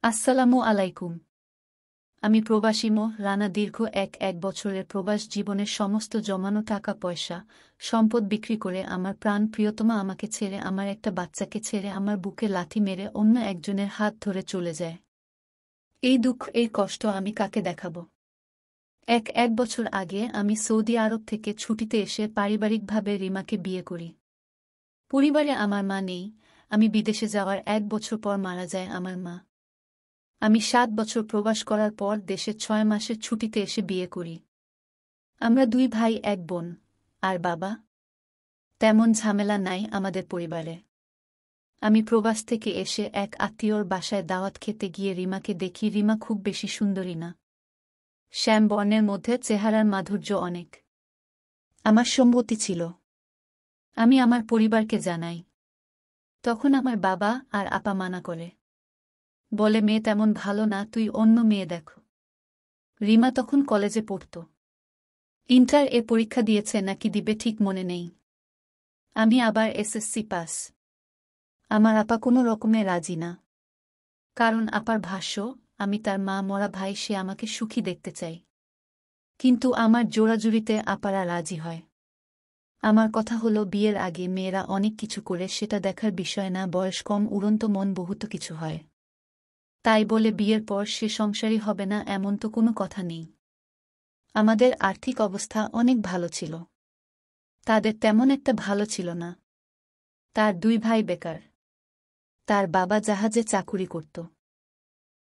আসসালামু আলাইকুম। আমি প্রবাসী রানা দীর্ঘ এক বছরের প্রবাস জীবনের সমস্ত জমানো টাকা পয়সা সম্পদ বিক্রি করে আমার প্রাণ প্রিয়তমা আমাকে ছেড়ে আমার একটা বাচ্চাকে ছেড়ে আমার বুকে লাথি মেরে অন্য একজনের হাত ধরে চলে যায়। এই দুঃখ এই কষ্ট আমি কাকে দেখাব? এক বছর আগে আমি সৌদি আরব থেকে ছুটিতে এসে পারিবারিকভাবে রিমাকে বিয়ে করি। পরিবারে আমার মা নেই। আমি বিদেশে যাওয়ার 1 বছর পর মারা যায় আমার মা। আমি 7 বছর প্রবাস করার পর দেশে 6 মাসের ছুটিতে এসে বিয়ে করি। আমরা 2 ভাই 1 বোন। আর বাবা? তেমন ঝামেলা নাই আমাদের পরিবারে। আমি প্রবাস থেকে এসে এক আত্মীয়র বাসায় দাওয়াত খেতে গিয়ে রিমাকে দেখি। রিমা খুব বেশি সুন্দরী না। শ্যাম বর্ণের মধ্যে চেহারার মাধুর্য অনেক। আমার সম্মতি ছিল। আমি আমার পরিবারকে জানাই। তখন আমার বাবা আর আপা মানা করে। বলে, মেয়ে তেমন ভালো না, তুই অন্য মেয়ে দেখো। রিমা তখন কলেজে পড়ত। ইন্টার পরীক্ষা দিয়েছে নাকি দিবে ঠিক মনে নেই। আমি আবার এসএসসি পাস। আমার আপা কোনো রকমে রাজি না। কারণ আপার ভাষ্য, আমি তার মা মরা ভাই, সে আমাকে সুখী দেখতে চাই। কিন্তু আমার জোরাজুরিতে আপারা রাজি হয়। আমার কথা হলো, বিয়ের আগে মেয়েরা অনেক কিছু করে, সেটা দেখার বিষয় না। বয়স কম, উড়ন্ত মন, বহুত কিছু হয়। তাই বলে বিয়ের পর সে সংসারী হবে না এমন তো কোনো কথা নেই। আমাদের আর্থিক অবস্থা অনেক ভালো ছিল। তাদের তেমন একটা ভালো ছিল না। তার 2 ভাই বেকার। তার বাবা জাহাজে চাকুরি করত।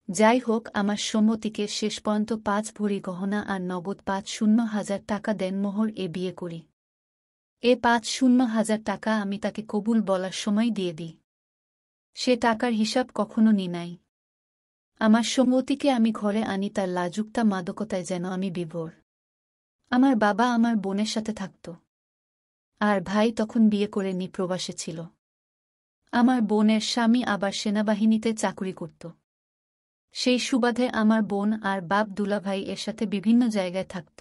যাই হোক, আমার সম্মতিকে শেষ পর্যন্ত 5 ভরি গহনা আর নগদ 5,000 টাকা দেন মোহর বিয়ে করি। 5,000 টাকা আমি তাকে কবুল বলার সময় দিয়ে দিই। সে টাকার হিসাব কখনো নি নাই। আমার সম্মতিকে আমি ঘরে আনি তার লাজুকতা মাদকতায় যেন আমি বিভোর। আমার বাবা আমার বোনের সাথে থাকত। আর ভাই তখন বিয়ে করে প্রবাসে ছিল। আমার বোনের স্বামী আবার সেনাবাহিনীতে চাকুরি করত। সেই সুবাদে আমার বোন আর বাপ দুলাভাই এর সাথে বিভিন্ন জায়গায় থাকত।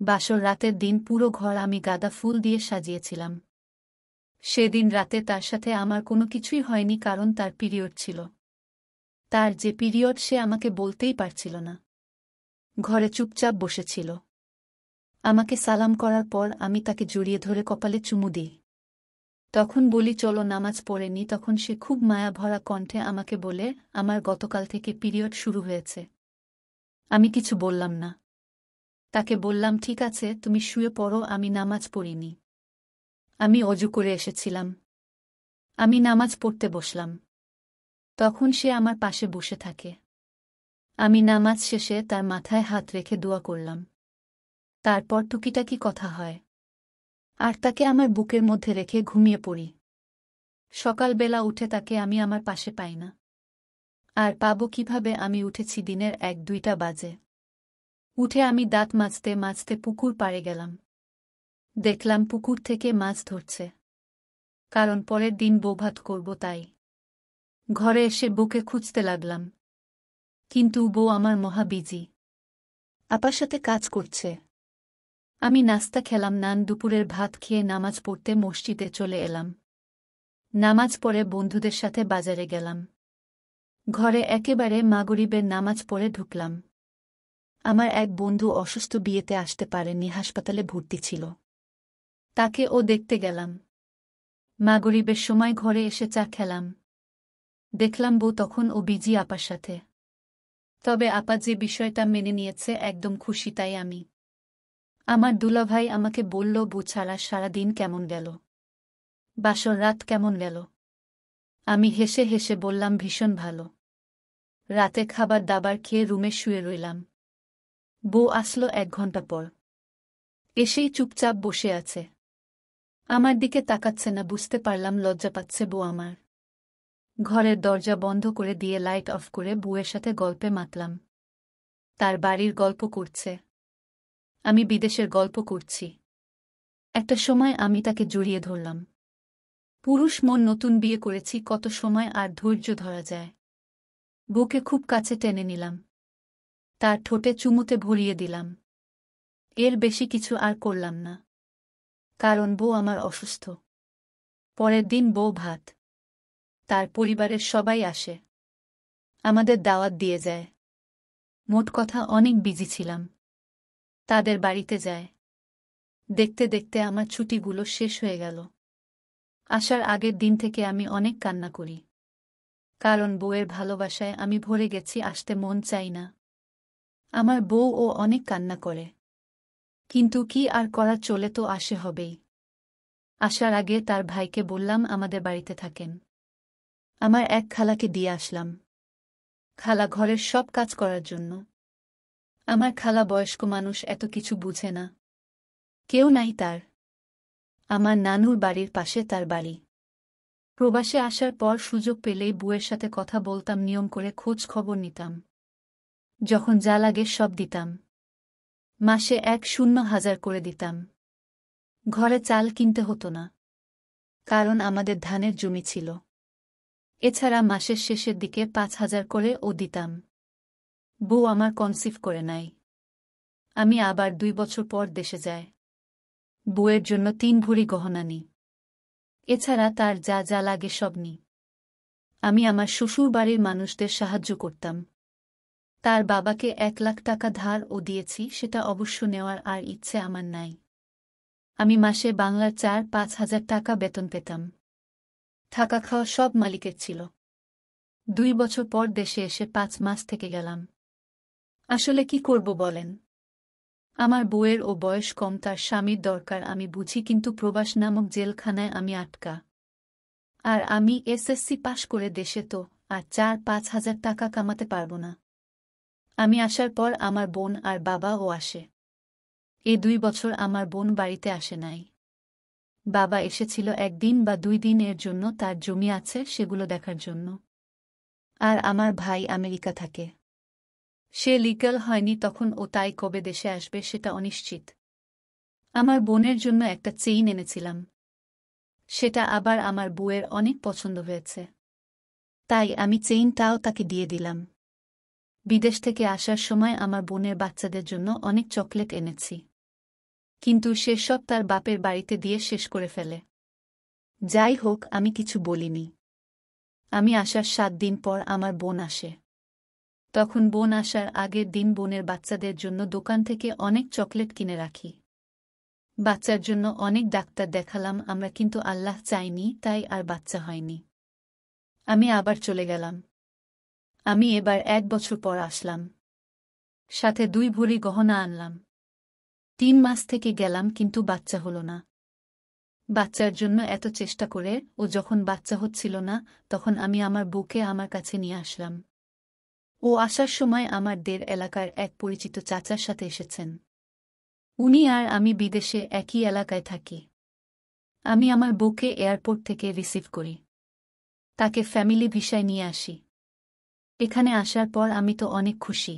বাসর রাতের দিন পুরো ঘর আমি গাঁদা ফুল দিয়ে সাজিয়েছিলাম। সেদিন রাতে তার সাথে আমার কোনো কিছুই হয়নি, কারণ তার পিরিয়ড ছিল। তার যে পিরিয়ড সে আমাকে বলতেই পারছিল না। ঘরে চুপচাপ বসেছিল। আমাকে সালাম করার পর আমি তাকে জড়িয়ে ধরে কপালে চুমু দিই। তখন বলি, চলো নামাজ পড়ে নি। তখন সে খুব মায়া ভরা কণ্ঠে আমাকে বলে, আমার গতকাল থেকে পিরিয়ড শুরু হয়েছে। আমি কিছু বললাম না। তাকে বললাম, ঠিক আছে, তুমি শুয়ে পড়ো, আমি নামাজ পড়িনি। আমি অজু করে এসেছিলাম। আমি নামাজ পড়তে বসলাম। তখন সে আমার পাশে বসে থাকে। আমি নামাজ শেষে তার মাথায় হাত রেখে দোয়া করলাম। তারপর টুকিটাকি কথা হয়। আর তাকে আমার বুকের মধ্যে রেখে ঘুমিয়ে পড়ি। সকালবেলা উঠে তাকে আমি আমার পাশে পাই না। আর পাবো কিভাবে? আমি উঠেছি দিনের 1-2টা বাজে। উঠে আমি দাঁত মাজতে মাজতে পুকুর পাড়ে গেলাম। দেখলাম পুকুর থেকে মাছ ধরছে। কারণ পরের দিন বৌভাত করব, তাই। ঘরে এসে বউকে খুঁজতে লাগলাম। কিন্তু বউ আমার মহা বিজি। আপার সাথে কাজ করছে। আমি নাস্তা খেলাম, নান, দুপুরের ভাত খেয়ে নামাজ পড়তে মসজিদে চলে এলাম। নামাজ পড়ে বন্ধুদের সাথে বাজারে গেলাম। ঘরে একেবারে মাগরিবের নামাজ পড়ে ঢুকলাম। আমার এক বন্ধু অসুস্থ, বিয়েতে আসতে পারেনি, হাসপাতালে ভর্তি ছিল। তাকে দেখতে গেলাম। মাগরিবের সময় ঘরে এসে চা খেলাম। দেখলাম বউ তখন বিজি আপার সাথে। তবে আপা যে বিষয়টা মেনে নিয়েছে একদম খুশি, তাই আমি। আমার দুলাভাই আমাকে বলল, বউ ছাড়া সারাদিন কেমন গেল? বাসর রাত কেমন গেল? আমি হেসে হেসে বললাম, ভীষণ ভালো। রাতে খাবার দাবার খেয়ে রুমে শুয়ে রইলাম। বউ আসলো 1 ঘন্টা পর। এসেই চুপচাপ বসে আছে। আমার দিকে তাকাচ্ছে না। বুঝতে পারলাম লজ্জা পাচ্ছে বউ আমার। ঘরের দরজা বন্ধ করে দিয়ে লাইট অফ করে বউয়ের সাথে গল্পে মাতলাম। তার বাড়ির গল্প করছে। আমি বিদেশের গল্প করছি। একটা সময় আমি তাকে জড়িয়ে ধরলাম। পুরুষ মন, নতুন বিয়ে করেছি, কত সময় আর ধৈর্য ধরা যায়। বউকে খুব কাছে টেনে নিলাম। তার ঠোঁটে চুমুতে ভরিয়ে দিলাম। এর বেশি কিছু আর করলাম না। কারণ বউ আমার অসুস্থ। পরের দিন বউ ভাত। তার পরিবারের সবাই আসে। আমাদের দাওয়াত দিয়ে যায়। মোট কথা অনেক বিজি ছিলাম। তাদের বাড়িতে যায়। দেখতে দেখতে আমার ছুটিগুলো শেষ হয়ে গেল। আসার আগের দিন থেকে আমি অনেক কান্না করি। কারণ বউয়ের ভালোবাসায় আমি ভরে গেছি, আসতে মন চাই না। আমার বউও অনেক কান্না করে। কিন্তু কি আর করা, চলে তো আসে হবেই। আসার আগে তার ভাইকে বললাম আমাদের বাড়িতে থাকেন। আমার এক খালাকে দিয়ে আসলাম। খালা ঘরের সব কাজ করার জন্য। আমার খালা বয়স্ক মানুষ, এত কিছু বুঝে না। কেউ নাই তার। আমার নানুর বাড়ির পাশে তার বাড়ি। প্রবাসে আসার পর সুযোগ পেলেই বউয়ের সাথে কথা বলতাম, নিয়ম করে খোঁজ খবর নিতাম। যখন যা লাগে সব দিতাম। মাসে 1,000 করে দিতাম। ঘরে চাল কিনতে হতো না। কারণ আমাদের ধানের জমি ছিল। এছাড়া মাসের শেষের দিকে 5,000 করে ও দিতাম। বউ আমার কনসিভ করে নাই। আমি আবার 2 বছর পর দেশে যাই। বউয়ের জন্য 3 ভরি গহনা নিই। এছাড়া তার যা যা লাগে সব নিই। আমি আমার শ্বশুর বাড়ির মানুষদের সাহায্য করতাম। তার বাবাকে 1,00,000 টাকা ধার ও দিয়েছি, সেটা অবশ্য নেওয়ার আর ইচ্ছে আমার নাই। আমি মাসে বাংলার 4-5 হাজার টাকা বেতন পেতাম। থাকা খাওয়া সব মালিকের ছিল। 2 বছর পর দেশে এসে 5 মাস থেকে গেলাম। আসলে কি করব বলেন? আমার বউয়ের ও বয়স কম, তার স্বামীর দরকার আমি বুঝি, কিন্তু প্রবাস নামক জেলখানায় আমি আটকা। আর আমি এসএসসি পাশ করে দেশে তো আর 4-5 হাজার টাকা কামাতে পারব না। আমি আসার পর আমার বোন আর বাবাও আসে। এই 2 বছর আমার বোন বাড়িতে আসে নাই। বাবা এসেছিল 1 দিন বা 2 দিনের জন্য, তার জমি আছে সেগুলো দেখার জন্য। আর আমার ভাই আমেরিকা থাকে। সে লিগ্যাল হয়নি তখন, ও তাই কবে দেশে আসবে সেটা অনিশ্চিত। আমার বোনের জন্য একটা চেইন এনেছিলাম। সেটা আবার আমার বউয়ের অনেক পছন্দ হয়েছে। তাই আমি চেইনটাও তাকে দিয়ে দিলাম। বিদেশ থেকে আসার সময় আমার বোনের বাচ্চাদের জন্য অনেক চকলেট এনেছি। কিন্তু সেসব তার বাপের বাড়িতে দিয়ে শেষ করে ফেলে। যাই হোক, আমি কিছু বলিনি। আমি আসার 7 দিন পর আমার বোন আসে। তখন বোন আসার আগের দিন বোনের বাচ্চাদের জন্য দোকান থেকে অনেক চকলেট কিনে রাখি। বাচ্চার জন্য অনেক ডাক্তার দেখালাম আমরা, কিন্তু আল্লাহ চাইনি, তাই আর বাচ্চা হয়নি। আমি আবার চলে গেলাম। আমি এবার 1 বছর পর আসলাম। সাথে 2 ভরি গহনা আনলাম। 3 মাস থেকে গেলাম, কিন্তু বাচ্চা হলো না। বাচ্চার জন্য এত চেষ্টা করে ও যখন বাচ্চা হচ্ছিল না, তখন আমি আমার বউকে আমার কাছে নিয়ে আসলাম। ও আসার সময় আমার এলাকার এক পরিচিত চাচার সাথে এসেছেন। উনি আর আমি বিদেশে একই এলাকায় থাকি। আমি আমার বউকে এয়ারপোর্ট থেকে রিসিভ করি। তাকে ফ্যামিলি ভিসায় নিয়ে আসি। এখানে আসার পর আমি তো অনেক খুশি।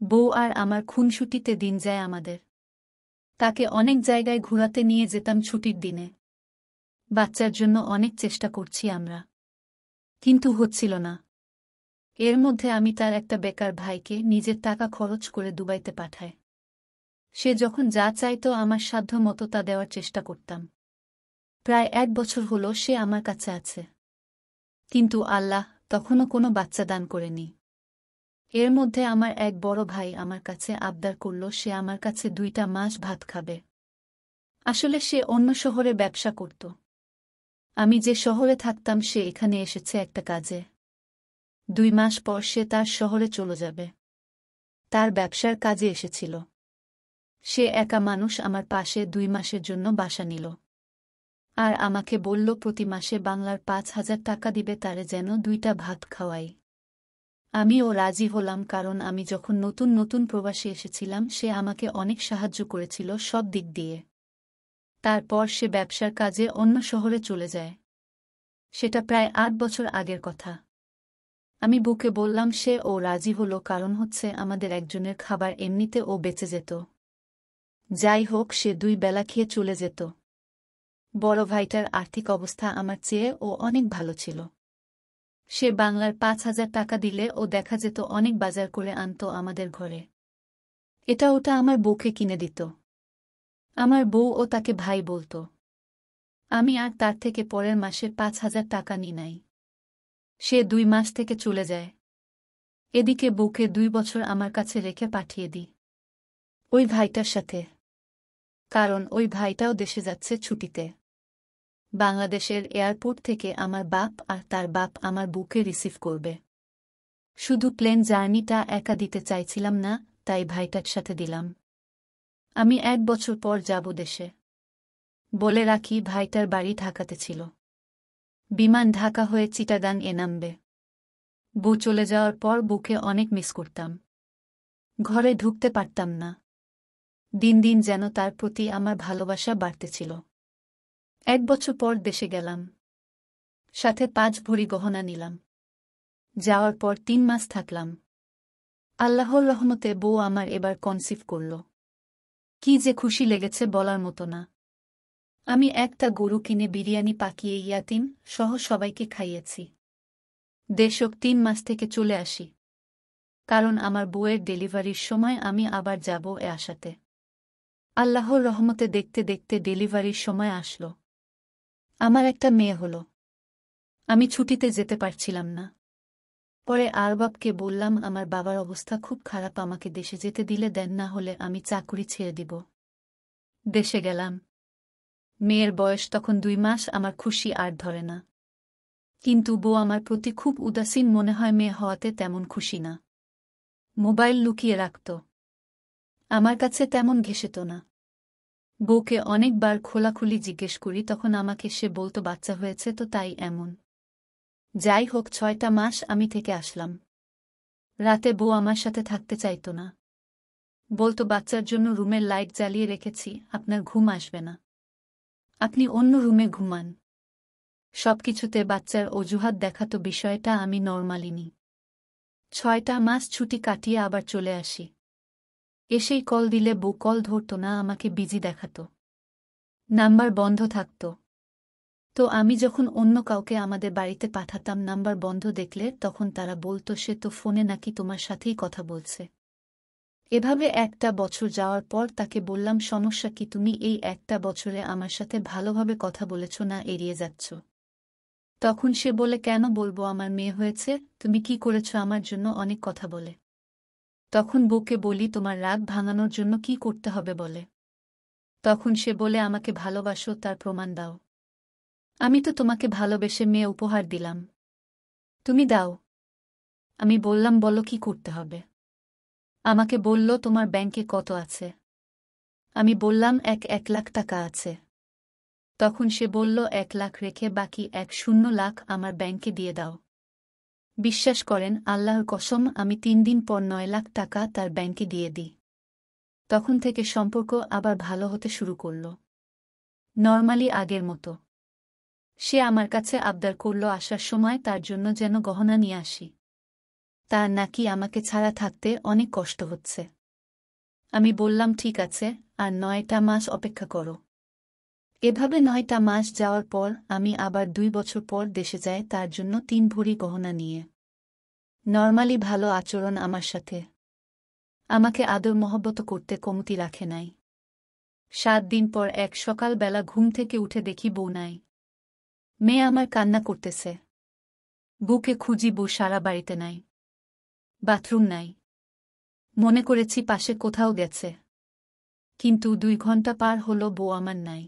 বউ আর আমার খুনসুটিতে দিন যায় আমাদের। তাকে অনেক জায়গায় ঘোরাতে নিয়ে যেতাম ছুটির দিনে। বাচ্চার জন্য অনেক চেষ্টা করছি আমরা, কিন্তু হচ্ছিল না। এর মধ্যে আমি তার একটা বেকার ভাইকে নিজের টাকা খরচ করে দুবাইতে পাঠাই। সে যখন যা চাইতো আমার সাধ্য মতো তা দেওয়ার চেষ্টা করতাম। প্রায় 1 বছর হলো সে আমার কাছে আছে। কিন্তু আল্লাহ তখনও কোনো বাচ্চা দান করেনি। এর মধ্যে আমার এক বড় ভাই আমার কাছে আবদার করল সে আমার কাছে 2টা মাস ভাত খাবে। আসলে সে অন্য শহরে ব্যবসা করত। আমি যে শহরে থাকতাম সে এখানে এসেছে একটা কাজে। 2 মাস পর সে তার শহরে চলে যাবে। তার ব্যবসার কাজে এসেছিল। সে একা মানুষ আমার পাশে 2 মাসের জন্য বাসা নিল। আর আমাকে বলল প্রতি মাসে বাংলার 5,000 টাকা দিবে তারে যেন 2টা ভাত খাওয়াই। আমিও রাজি হলাম, কারণ আমি যখন নতুন নতুন প্রবাসে এসেছিলাম সে আমাকে অনেক সাহায্য করেছিল সব দিক দিয়ে। তারপর সে ব্যবসার কাজে অন্য শহরে চলে যায়। সেটা প্রায় 8 বছর আগের কথা। আমি বউকে বললাম, সে ও রাজি হলো, কারণ হচ্ছে আমাদের একজনের খাবার এমনিতে ও বেঁচে যেত। যাই হোক, সে 2 বেলা খেয়ে চলে যেত। বড় ভাইটার আর্থিক অবস্থা আমার চেয়ে ও অনেক ভালো ছিল। সে বাংলার 5,000 টাকা দিলে ও দেখা যেত অনেক বাজার করে আনত আমাদের ঘরে। এটা ওটা আমার বউকে কিনে দিত। আমার বউ ও তাকে ভাই বলত। আমি আর তার থেকে পরের মাসে 5,000 টাকা নিই নাই। সে 2 মাস থেকে চলে যায়। এদিকে বউকে 2 বছর আমার কাছে রেখে পাঠিয়ে দিই ওই ভাইটার সাথে, কারণ ওই ভাইটাও দেশে যাচ্ছে ছুটিতে। বাংলাদেশের এয়ারপোর্ট থেকে আমার বাপ আর তার বাপ আমার বউকে রিসিভ করবে। শুধু প্লেন জার্নিটা একা দিতে চাইছিলাম না, তাই ভাইটার সাথে দিলাম। আমি 1 বছর পর যাব দেশে। বলে রাখি, ভাইটার বাড়ি ঢাকাতে ছিল। বিমান ঢাকা হয়ে চিটাগাং নামবে। বউ চলে যাওয়ার পর বউকে অনেক মিস করতাম। ঘরে ঢুকতে পারতাম না। দিন দিন যেন তার প্রতি আমার ভালোবাসা বাড়তেছিল। 1 বছর পর দেশে গেলাম। সাথে 5 ভরি গহনা নিলাম। যাওয়ার পর 3 মাস থাকলাম। আল্লাহর রহমতে বউ আমার এবার কনসিভ করল। কি যে খুশি লেগেছে বলার মতো না। আমি একটা গরু কিনে বিরিয়ানি পাকিয়ে ইয়াতিম সহ সবাইকে খাইয়েছি। দেশক 3 মাস থেকে চলে আসি, কারণ আমার বউয়ের ডেলিভারির সময় আমি আবার যাব এ আশাতে। আল্লাহর রহমতে দেখতে দেখতে ডেলিভারির সময় আসলো। আমার একটা মেয়ে হলো। আমি ছুটিতে যেতে পারছিলাম না। পরে আরবাবকে বললাম, আমার বাবার অবস্থা খুব খারাপ, আমাকে দেশে যেতে দিলে দেন, না হলে আমি চাকুরি ছেড়ে দিব। দেশে গেলাম। মেয়ের বয়স তখন 2 মাস। আমার খুশি আর ধরে না। কিন্তু বউ আমার প্রতি খুব উদাসীন, মনে হয় মেয়ে হওয়াতে তেমন খুশি না। মোবাইল লুকিয়ে রাখত। আমার কাছে তেমন ঘেঁষেত না। বউকে অনেকবার খোলাখুলি জিজ্ঞেস করি, তখন আমাকে সে বলতো বাচ্চা হয়েছে তো তাই এমন। যাই হোক, 6টা মাস আমি থেকে আসলাম। রাতে বউ আমার সাথে থাকতে চাইত না। বলতো, বাচ্চার জন্য রুমের লাইট জ্বালিয়ে রেখেছি, আপনার ঘুম আসবে না, আপনি অন্য রুমে ঘুমান। সবকিছুতে বাচ্চার অজুহাত দেখাতো। বিষয়টা আমি নরমালিনি। 6টা মাস ছুটি কাটিয়ে আবার চলে আসি। এসেই কল দিলে বউ কল ধরত না, আমাকে বিজি দেখাত। নাম্বার বন্ধ থাকত। তো আমি যখন অন্য কাউকে আমাদের বাড়িতে পাঠাতাম, নাম্বার বন্ধ দেখলে তখন তারা বলতো, সে তো ফোনে নাকি তোমার সাথেই কথা বলছে। এভাবে 1টা বছর যাওয়ার পর তাকে বললাম, সমস্যা কি? তুমি এই 1টা বছরে আমার সাথে ভালোভাবে কথা বলেছ না, এড়িয়ে যাচ্ছ। তখন সে বলে, কেন বলবো, আমার মেয়ে হয়েছে, তুমি কি করেছ আমার জন্য? অনেক কথা বলে। তখন বউকে বলি, তোমার রাগ ভাঙানোর জন্য কি করতে হবে বলে। তখন সে বলে, আমাকে ভালোবাসো, তার প্রমাণ দাও। আমি তো তোমাকে ভালোবেসে মেয়ে উপহার দিলাম, তুমি দাও। আমি বললাম, বলো কি করতে হবে। আমাকে বলল, তোমার ব্যাংকে কত আছে? আমি বললাম, 1 লাখ টাকা আছে। তখন সে বলল, 1 লাখ রেখে বাকি 10 লাখ আমার ব্যাংকে দিয়ে দাও। বিশ্বাস করেন, আল্লাহর কসম, আমি 3 দিন পর 9 লাখ টাকা তার ব্যাংকে দিয়ে দিই। তখন থেকে সম্পর্ক আবার ভালো হতে শুরু করল, নরমালি আগের মতো। সে আমার কাছে আবদার করল আসার সময় তার জন্য যেন গহনা নিয়ে আসি। তার নাকি আমাকে ছাড়া থাকতে অনেক কষ্ট হচ্ছে। আমি বললাম, ঠিক আছে, আর 9টা মাস অপেক্ষা করো। এভাবে 9টা মাস যাওয়ার পর আমি আবার 2 বছর পর দেশে যাই তার জন্য 3 ভরি গহনা নিয়ে। নরমালি ভালো আচরণ আমার সাথে। আমাকে আদর মহব্বত করতে কমতি রাখে নাই। 7 দিন পর এক সকালবেলা ঘুম থেকে উঠে দেখি বউ নাই। মেয়ে আমার কান্না করতেছে। বউকে খুঁজি, বউ সারা বাড়িতে নাই, বাথরুম নাই। মনে করেছি পাশে কোথাও গেছে। কিন্তু 2 ঘন্টা পার হলো, বউ আমার নাই।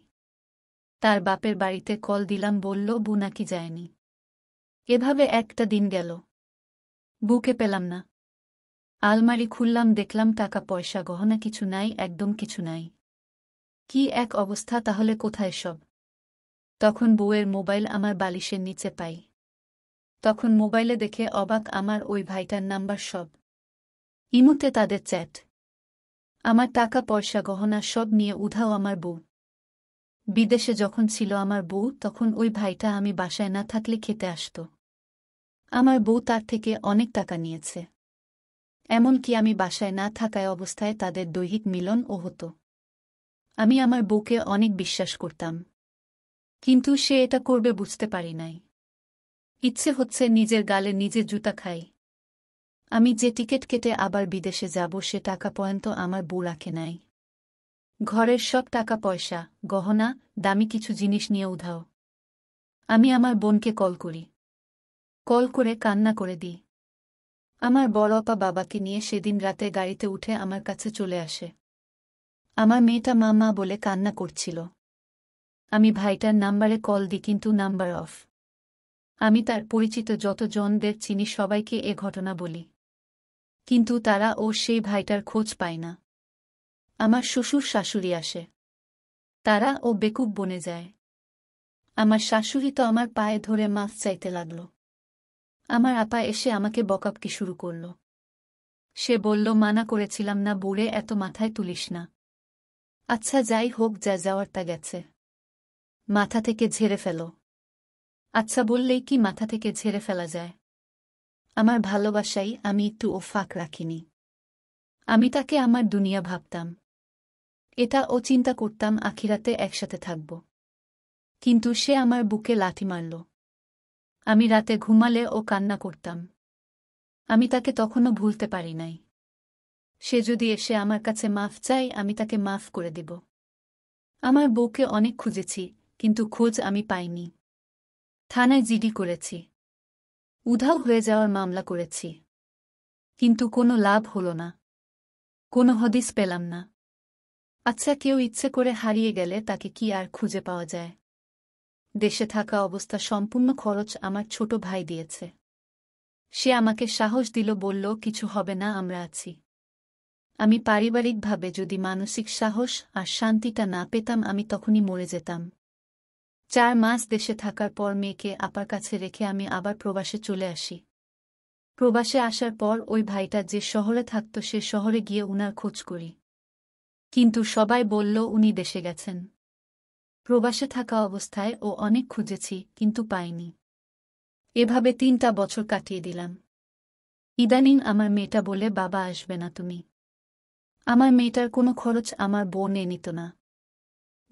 তার বাপের বাড়িতে কল দিলাম, বলল বউ নাকি যায়নি। এভাবে একটা দিন গেল, বউকে পেলাম না। আলমারি খুললাম, দেখলাম টাকা পয়সা গহনা কিছু নাই, একদম কিছু নাই। কি এক অবস্থা, তাহলে কোথায় সব? তখন বউয়ের মোবাইল আমার বালিশের নিচে পাই। তখন মোবাইলে দেখে অবাক, আমার ওই ভাইটার নাম্বার সব। ইমুতে তাদের চ্যাট। আমার টাকা পয়সা গহনা সব নিয়ে উধাও আমার বউ। বিদেশে যখন ছিল আমার বউ, তখন ওই ভাইটা আমি বাসায় না থাকলে খেতে আসত। আমার বউ তার থেকে অনেক টাকা নিয়েছে। এমনকি আমি বাসায় না থাকায় অবস্থায় তাদের দৈহিক মিলনও হতো। আমি আমার বউকে অনেক বিশ্বাস করতাম, কিন্তু সে এটা করবে বুঝতে পারি নাই। ইচ্ছে হচ্ছে নিজের গালে নিজে জুতা খাই। আমি যে টিকিট কেটে আবার বিদেশে যাব, সে টাকা পর্যন্ত আমার বউ রাখে নাই। ঘরের সব টাকা পয়সা, গহনা, দামি কিছু জিনিস নিয়ে উধাও। আমি আমার বোনকে কল করি। কল করে কান্না করে দিই। আমার বড় আপা বাবাকে নিয়ে সেদিন রাতে গাড়িতে উঠে আমার কাছে চলে আসে। আমার মেয়েটা মা মা বলে কান্না করছিল। আমি ভাইটার নাম্বারে কল দিই, কিন্তু নাম্বার অফ। আমি তার পরিচিত যত জনদের চিনি সবাইকে এ ঘটনা বলি, কিন্তু তারা ও সেই ভাইটার খোঁজ পায় না। আমার শ্বশুর শাশুড়ি আসে, তারা ও বেকুব বনে যায়। আমার শাশুড়ি তো আমার পায়ে ধরে মাফ চাইতে লাগল। আমার আপা এসে আমাকে বকাবকি শুরু করল। সে বলল, মানা করেছিলাম না বুড়ে, এত মাথায় তুলিস না। আচ্ছা যাই হোক, যা যাওয়ার তা গেছে, মাথা থেকে ঝেড়ে ফেলো। আচ্ছা বললেই কি মাথা থেকে ঝেড়ে ফেলা যায়? আমার ভালোবাসাই আমি একটু ও ফাঁক রাখিনি। আমি তাকে আমার দুনিয়া ভাবতাম, এটা ও চিন্তা করতাম আখিরাতে একসাথে থাকব। কিন্তু সে আমার বুকে লাথি মারল। আমি রাতে ঘুমালে ও কান্না করতাম। আমি তাকে তখনও ভুলতে পারি নাই। সে যদি এসে আমার কাছে মাফ চায়, আমি তাকে মাফ করে দিব। আমার বউকে অনেক খুঁজেছি, কিন্তু খোঁজ আমি পাইনি। থানায় জিডি করেছি, উধাও হয়ে যাওয়ার মামলা করেছি, কিন্তু কোনো লাভ হল না। কোনো হদিস পেলাম না। আচ্ছা, কেউ ইচ্ছে করে হারিয়ে গেলে তাকে কি আর খুঁজে পাওয়া যায়? দেশে থাকা অবস্থা সম্পূর্ণ খরচ আমার ছোট ভাই দিয়েছে। সে আমাকে সাহস দিল, বলল, কিছু হবে না, আমরা আছি। আমি পারিবারিকভাবে যদি মানসিক সাহস আর শান্তিটা না পেতাম, আমি তখনই মরে যেতাম। 4 মাস দেশে থাকার পর মেয়েকে আপার কাছে রেখে আমি আবার প্রবাসে চলে আসি। প্রবাসে আসার পর ওই ভাইটা যে শহরে থাকত সে শহরে গিয়ে উনার খোঁজ করি, কিন্তু সবাই বলল উনি দেশে গেছেন। প্রবাসে থাকা অবস্থায় ও অনেক খুঁজেছি, কিন্তু পাইনি। এভাবে 3টা বছর কাটিয়ে দিলাম। ইদানিং আমার মেয়েটা বলে, বাবা আসবে না তুমি? আমার মেয়েটার কোনো খরচ আমার বোন নিত না,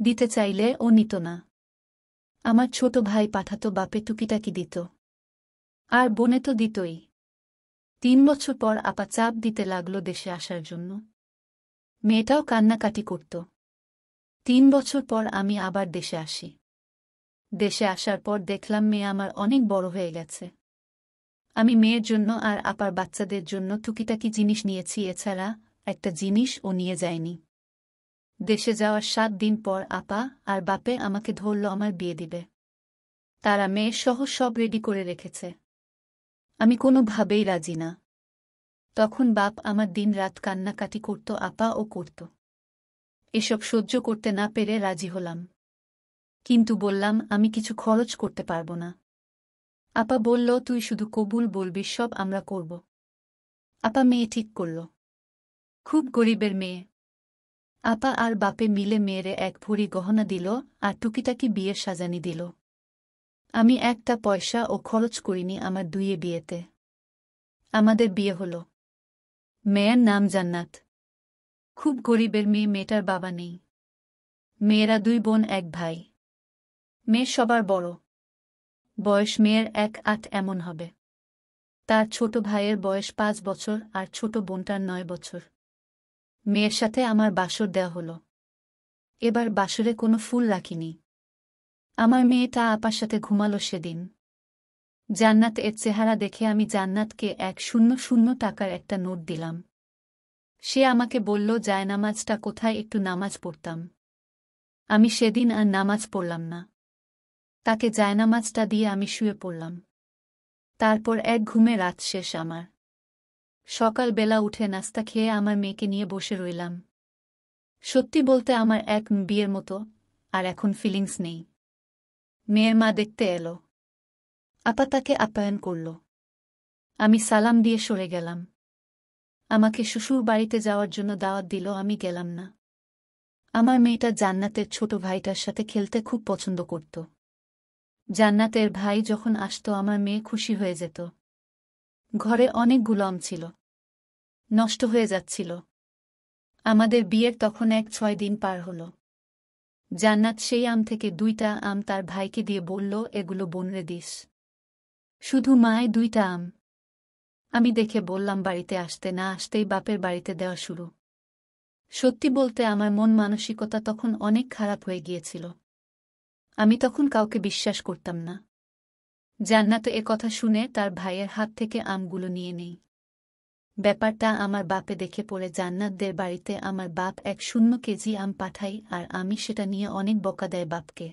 দিতে চাইলে ও নিত না। আমার ছোট ভাই পাঠাতো, বাপে টুকিটাকি দিত, আর বোনে তো দিতই। 3 বছর পর আপা চাপ দিতে লাগলো দেশে আসার জন্য। মেয়েটাও কান্নাকাটি করত। 3 বছর পর আমি আবার দেশে আসি। দেশে আসার পর দেখলাম মেয়ে আমার অনেক বড় হয়ে গেছে। আমি মেয়ের জন্য আর আপার বাচ্চাদের জন্য টুকিটাকি জিনিস নিয়েছি, এছাড়া একটা জিনিস ও নিয়ে যায়নি। দেশে যাওয়ার 7 দিন পর আপা আর বাপে আমাকে ধরল আমার বিয়ে দিবে। তারা মেয়ে সহ সব রেডি করে রেখেছে। আমি কোনোভাবেই রাজি না। তখন বাপ আমার দিন-রাত কান্নাকাটি করত, আপা ও করত। এসব সহ্য করতে না পেরে রাজি হলাম, কিন্তু বললাম আমি কিছু খরচ করতে পারব না। আপা বলল, তুই শুধু কবুল বলবি, সব আমরা করব। আপা মেয়ে ঠিক করল, খুব গরিবের মেয়ে। আপা আর বাপে মিলে মেয়েরে 1 ভরি গহনা দিল আর টুকিটাকি বিয়ের সাজানি দিল। আমি একটা পয়সা ও খরচ করিনি আমার 2 বিয়েতে। আমাদের বিয়ে হল। মেয়ের নাম জান্নাত। খুব গরিবের মেয়ে, মেয়েটার বাবা নেই। মেয়েরা 2 বোন 1 ভাই। মেয়ে সবার বড়, বয়স মেয়ের 1-8 এমন হবে। তার ছোট ভাইয়ের বয়স 5 বছর আর ছোট বোনটার 9 বছর। মেয়ের সাথে আমার বাসর দেওয়া হল। এবার বাসরে কোনো ফুল রাখিনি। আমার মেয়েটা আপার সাথে ঘুমালো সেদিন। জান্নাত এর চেহারা দেখে আমি জান্নাতকে 100 টাকার একটা নোট দিলাম। সে আমাকে বলল, জায়নামাজটা কোথায়, একটু নামাজ পড়তাম। আমি সেদিন আর নামাজ পড়লাম না। তাকে জায়নামাজটা দিয়ে আমি শুয়ে পড়লাম। তারপর এক ঘুমে রাত শেষ আমার। সকালবেলা উঠে নাস্তা খেয়ে আমার মেয়েকে নিয়ে বসে রইলাম। সত্যি বলতে আমার বিয়ের মতো আর এখন ফিলিংস নেই। মেয়ের মা দেখতে এলো। আপা তাকে আপ্যায়ন করল। আমি সালাম দিয়ে সরে গেলাম। আমাকে শ্বশুর বাড়িতে যাওয়ার জন্য দাওয়াত দিল, আমি গেলাম না। আমার মেয়েটা জান্নাতের ছোট ভাইটার সাথে খেলতে খুব পছন্দ করত। জান্নাতের ভাই যখন আসত আমার মেয়ে খুশি হয়ে যেত। ঘরে অনেকগুলো আম ছিল, নষ্ট হয়ে যাচ্ছিল। আমাদের বিয়ের তখন 6 দিন পার হল। জান্নাত সেই আম থেকে 2টা আম তার ভাইকে দিয়ে বলল, এগুলো বোনরে দিস। শুধু মায় 2টা আম। আমি দেখে বললাম, বাড়িতে আসতে না আসতেই বাপের বাড়িতে দেওয়া শুরু। সত্যি বলতে আমার মন মানসিকতা তখন অনেক খারাপ হয়ে গিয়েছিল। আমি তখন কাউকে বিশ্বাস করতাম না। জান্নাত কথা শুনে তার ভাইয়ের হাত থেকে আমগুলো নিয়ে নেই। ব্যাপারটা আমার বাপে দেখে পড়ে জান্নাতদের বাড়িতে আমার বাপ 1 আম পাঠাই আর আমি সেটা নিয়ে অনেক বকা দেয় বাপকে।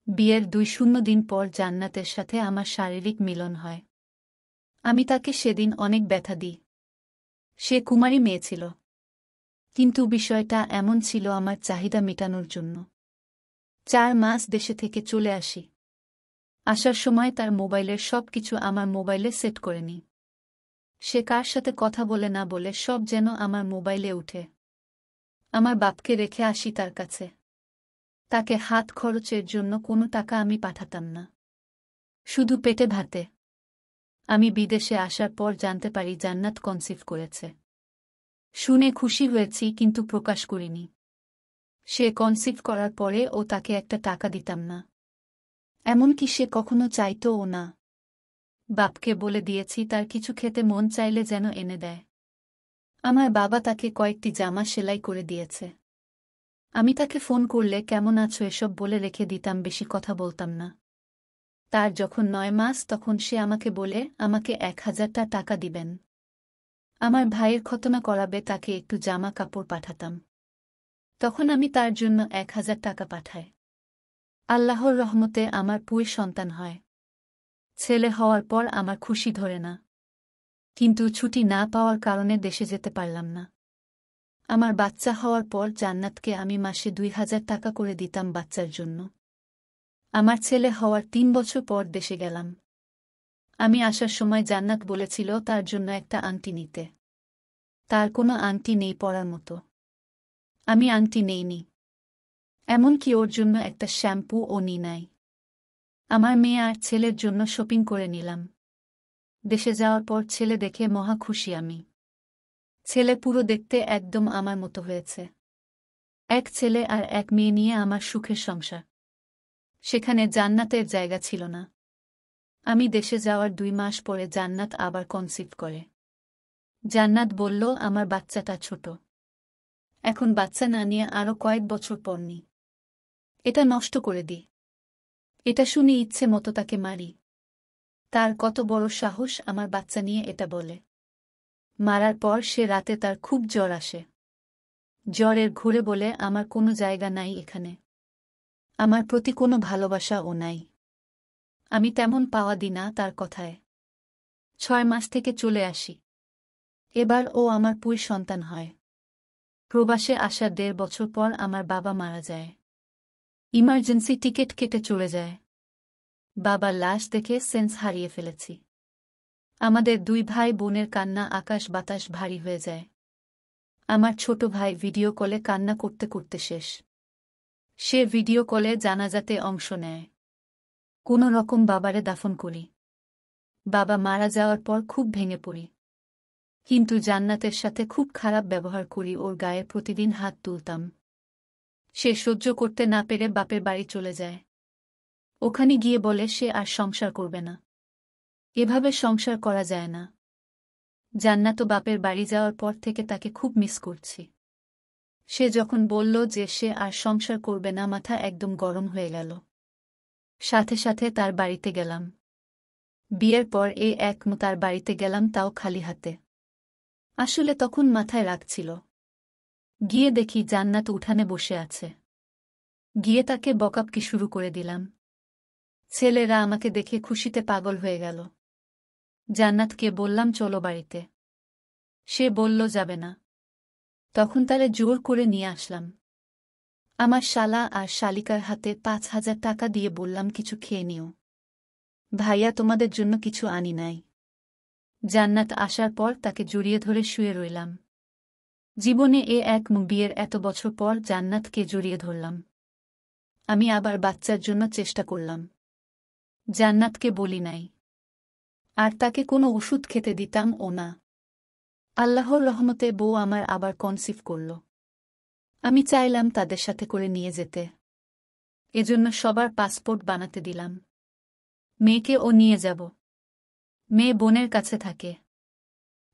বিয়ের 2 দিন পর জান্নাতের সাথে আমার শারীরিক মিলন হয়। আমি তাকে সেদিন অনেক ব্যথা দিই। সে কুমারী মেয়ে ছিল, কিন্তু বিষয়টা এমন ছিল আমার চাহিদা মেটানোর জন্য। 4 মাস দেশে থেকে চলে আসি। আসার সময় তার মোবাইলের সবকিছু আমার মোবাইলে সেট করে নিই। সে কার সাথে কথা বলে না বলে সব যেন আমার মোবাইলে উঠে। আমার বাপকে রেখে আসি তার কাছে। তাকে হাত খরচের জন্য কোনো টাকা আমি পাঠাতাম না, শুধু পেটে ভাতে। আমি বিদেশে আসার পর জানতে পারি জান্নাত কনসিভ করেছে। শুনে খুশি হয়েছি, কিন্তু প্রকাশ করিনি। সে কনসিভ করার পরে ও তাকে একটা টাকা দিতাম না, এমনকি সে কখনো চাইতও না। বাপকে বলে দিয়েছি তার কিছু খেতে মন চাইলে যেন এনে দেয়। আমার বাবা তাকে কয়েকটি জামা সেলাই করে দিয়েছে। আমি তাকে ফোন করলে কেমন আছো এসব বলে রেখে দিতাম, বেশি কথা বলতাম না। তার যখন 9 মাস তখন সে আমাকে বলে আমাকে 1000 টাকা দিবেন। আমার ভাইয়ের খতনা করাবে, তাকে একটু জামা কাপড় পাঠাতাম। তখন আমি তার জন্য 1000 টাকা পাঠাই। আল্লাহর রহমতে আমার পুই সন্তান হয়। ছেলে হওয়ার পর আমার খুশি ধরে না, কিন্তু ছুটি না পাওয়ার কারণে দেশে যেতে পারলাম না। আমার বাচ্চা হওয়ার পর জান্নাতকে আমি মাসে 2000 টাকা করে দিতাম বাচ্চার জন্য। আমার ছেলে হওয়ার 3 বছর পর দেশে গেলাম। আমি আসার সময় জান্নাত বলেছিল তার জন্য একটা আংটি নিতে। তার কোনো আংটি নেই পরার মতো। আমি আংটি নেইনি, এমনকি ওর জন্য একটা শ্যাম্পু ও নি নাই। আমার মেয়ে আর ছেলের জন্য শপিং করে নিলাম। দেশে যাওয়ার পর ছেলে দেখে মহা খুশি আমি। ছেলে পুরো দেখতে একদম আমার মতো হয়েছে। এক ছেলে আর এক মেয়ে নিয়ে আমার সুখের সংসার। সেখানে জান্নাতের জায়গা ছিল না। আমি দেশে যাওয়ার 2 মাস পরে জান্নাত আবার কনসিভ করে। জান্নাত বলল আমার বাচ্চাটা ছোট, এখন বাচ্চা না নিয়ে আরো কয়েক বছর পর নি, এটা নষ্ট করে দি। এটা শুনে ইচ্ছে মতো তাকে মারি। তার কত বড় সাহস আমার বাচ্চা নিয়ে এটা বলে। মারার পর সে রাতে তার খুব জ্বর আসে। জ্বরের ঘুরে বলে আমার কোনো জায়গা নাই এখানে, আমার প্রতি কোনো ভালোবাসা ও নাই। আমি তেমন পাওয়া দিই না তার কথায়। 6 মাস থেকে চলে আসি। এবার ও আমার পুই সন্তান হয়। প্রবাসে আসার 1.5 বছর পর আমার বাবা মারা যায়। ইমার্জেন্সি টিকিট কেটে চলে যায়। বাবার লাশ দেখে সেন্স হারিয়ে ফেলেছি। আমাদের 2 ভাই বোনের কান্না আকাশ বাতাস ভারী হয়ে যায়। আমার ছোট ভাই ভিডিও কলে কান্না করতে করতে শেষ। সে ভিডিও কলে জানাজাতে অংশ নেয়। কোনো রকম বাবারে দাফন করি। বাবা মারা যাওয়ার পর খুব ভেঙে পড়ি, কিন্তু জান্নাতের সাথে খুব খারাপ ব্যবহার করি। ওর গায়ে প্রতিদিন হাত তুলতাম। সে সহ্য করতে না পেরে বাপের বাড়ি চলে যায়। ওখানে গিয়ে বলে সে আর সংসার করবে না। এভাবে সংসার করা যায় না। জান্নাতও বাপের বাড়ি যাওয়ার পর থেকে তাকে খুব মিস করছি। সে যখন বলল যে সে আর সংসার করবে না, মাথা একদম গরম হয়ে গেল। সাথে সাথে তার বাড়িতে গেলাম। বিয়ের পর তার বাড়িতে গেলাম, তাও খালি হাতে। আসলে তখন মাথায় রাগ ছিল। গিয়ে দেখি জান্নাত উঠানে বসে আছে। গিয়ে তাকে বকাবকি শুরু করে দিলাম। ছেলেরা আমাকে দেখে খুশিতে পাগল হয়ে গেল। জান্নাতকে বললাম চলো বাড়িতে। সে বলল যাবে না। তখন তারে জোর করে নিয়ে আসলাম। আমার শালা আর শালিকার হাতে 5000 টাকা দিয়ে বললাম কিছু খেয়ে নিও। ভাইয়া তোমাদের জন্য কিছু আনি নাই। জান্নাত আসার পর তাকে জড়িয়ে ধরে শুয়ে রইলাম। জীবনে বিয়ের এত বছর পর জান্নাতকে জড়িয়ে ধরলাম। আমি আবার বাচ্চার জন্য চেষ্টা করলাম। জান্নাতকে বলি নাই, আর তাকে কোনো ওষুধ খেতে দিতাম ও না। আল্লাহর রহমতে বউ আমার আবার কনসিভ করল। আমি চাইলাম তাদের সাথে করে নিয়ে যেতে। এজন্য সবার পাসপোর্ট বানাতে দিলাম। মেয়েকে ও নিয়ে যাব। মেয়ে বোনের কাছে থাকে,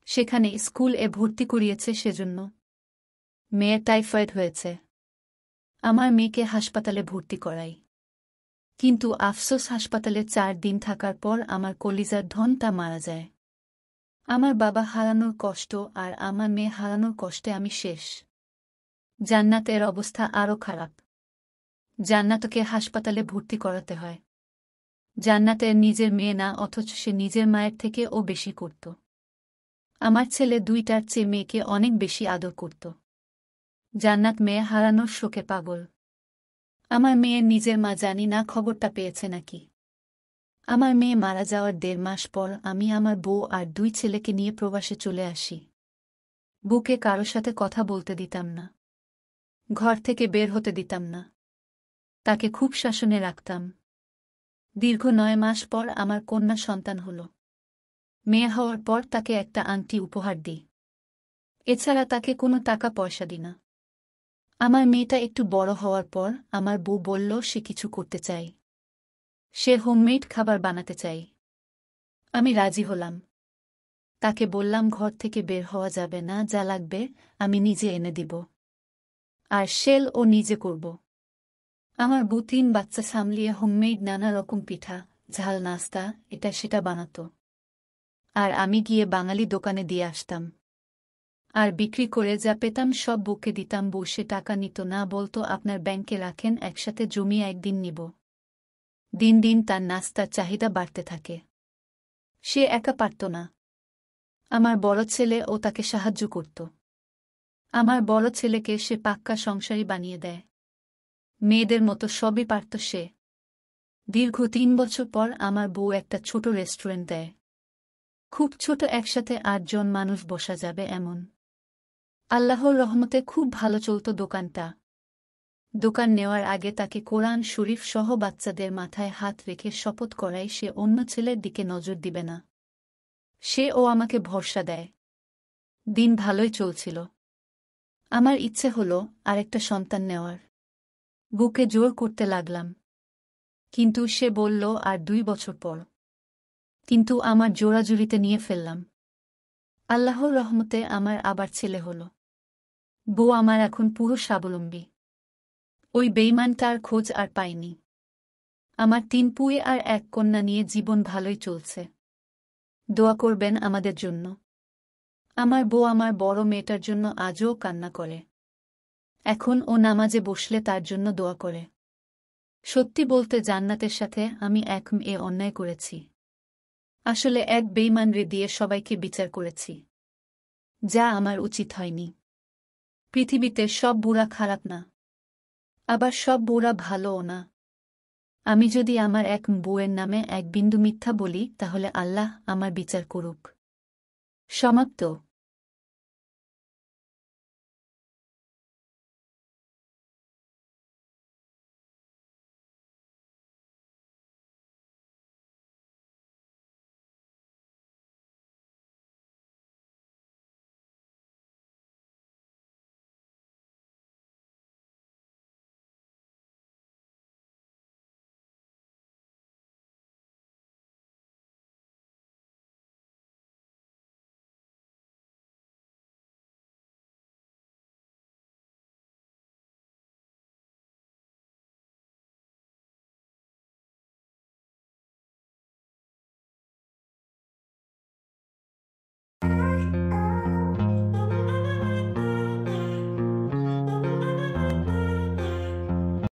সেখানে স্কুলে ভর্তি করিয়েছে। সেজন্য মেয়ের টাইফয়েড হয়েছে। আমার মেয়েকে হাসপাতালে ভর্তি করাই, কিন্তু আফসোস হাসপাতালে 4 দিন থাকার পর আমার কলিজার ধনটা মারা যায়। আমার বাবা হারানোর কষ্ট আর আমার মেয়ে হারানোর কষ্টে আমি শেষ। জান্নাতের অবস্থা আরও খারাপ। জান্নাতকে হাসপাতালে ভর্তি করাতে হয়। জান্নাতের নিজের মেয়ে না, অথচ সে নিজের মায়ের থেকে ও বেশি করত। আমার ছেলে দুইটার চেয়ে মেয়েকে অনেক বেশি আদর করত। জান্নাত মেয়ে হারানোর শোকে পাগল। আমার মেয়ের নিজের মা জানি না খবরটা পেয়েছে নাকি। আমার মেয়ে মারা যাওয়ার 1.5 মাস পর আমি আমার বউ আর 2 ছেলেকে নিয়ে প্রবাসে চলে আসি। বুকে কারো সাথে কথা বলতে দিতাম না। ঘর থেকে বের হতে দিতাম না। তাকে খুব শাসনে রাখতাম। দীর্ঘ 9 মাস পর আমার কন্যা সন্তান হল। মেয়ে হওয়ার পর তাকে একটা আংটি উপহার দিই। এছাড়া তাকে কোনো টাকা পয়সা দিই না। আমার মেয়েটা একটু বড় হওয়ার পর আমার বউ বলল সে কিছু করতে চায়। সে হোমমেড খাবার বানাতে চাই। আমি রাজি হলাম। তাকে বললাম ঘর থেকে বের হওয়া যাবে না, যা লাগবে আমি নিজে এনে দিব। আর শেল ও নিজে করব। আমার বউ 3 বাচ্চা সামলিয়ে হোমমেড নানা রকম পিঠা, ঝাল নাস্তা এটা সেটা বানাত। আর আমি গিয়ে বাঙালি দোকানে দিয়ে আসতাম। আর বিক্রি করে যা পেতাম সব বউকে দিতাম। বউ সে টাকা নিত না, বলতো আপনার ব্যাংকে রাখেন, একসাথে জমিয়ে একদিন নিব। দিন দিন তার নাস্তার চাহিদা বাড়তে থাকে। সে একা পারত না। আমার বড় ছেলে ও তাকে সাহায্য করত। আমার বড় ছেলেকে সে পাক্কা সংসারী বানিয়ে দেয়। মেয়েদের মতো সবই পারত সে। দীর্ঘ 3 বছর পর আমার বউ একটা ছোট রেস্টুরেন্ট দেয়। খুব ছোট, একসাথে 8 জন মানুষ বসা যাবে এমন। আল্লাহর রহমতে খুব ভালো চলত দোকানটা। দোকান নেওয়ার আগে তাকে কোরআন শরীফ সহ বাচ্চাদের মাথায় হাত রেখে শপথ করায় সে অন্য ছেলের দিকে নজর দিবে না। সে ও আমাকে ভরসা দেয়। দিন ভালোই চলছিল। আমার ইচ্ছে হল আরেকটা সন্তান নেওয়ার। বুকে জোর করতে লাগলাম। কিন্তু সে বলল আর 2 বছর পর। কিন্তু আমার জোরাজুরিতে নিয়ে ফেললাম। আল্লাহর রহমতে আমার আবার ছেলে হল। বউ আমার এখন পুরো স্বাবলম্বী। ওই বেঈমানটার খোঁজ আর পাইনি। আমার 3 পুয়ে আর 1 কন্যা নিয়ে জীবন ভালোই চলছে। দোয়া করবেন আমাদের জন্য। আমার বউ আমার বড় মেয়েটার জন্য আজও কান্না করে। এখন ও নামাজে বসলে তার জন্য দোয়া করে। সত্যি বলতে জান্নাতের সাথে আমি এক মেয়ে অন্যায় করেছি। আসলে এক বেঈমানরে দিয়ে সবাইকে বিচার করেছি, যা আমার উচিত হয়নি। পৃথিবীতে সব বুড়া খারাপ না, আবার সব বুড়া ভালোও না। আমি যদি আমার এক বউয়ের নামে 1 বিন্দু মিথ্যা বলি তাহলে আল্লাহ আমার বিচার করুক। সমাপ্ত।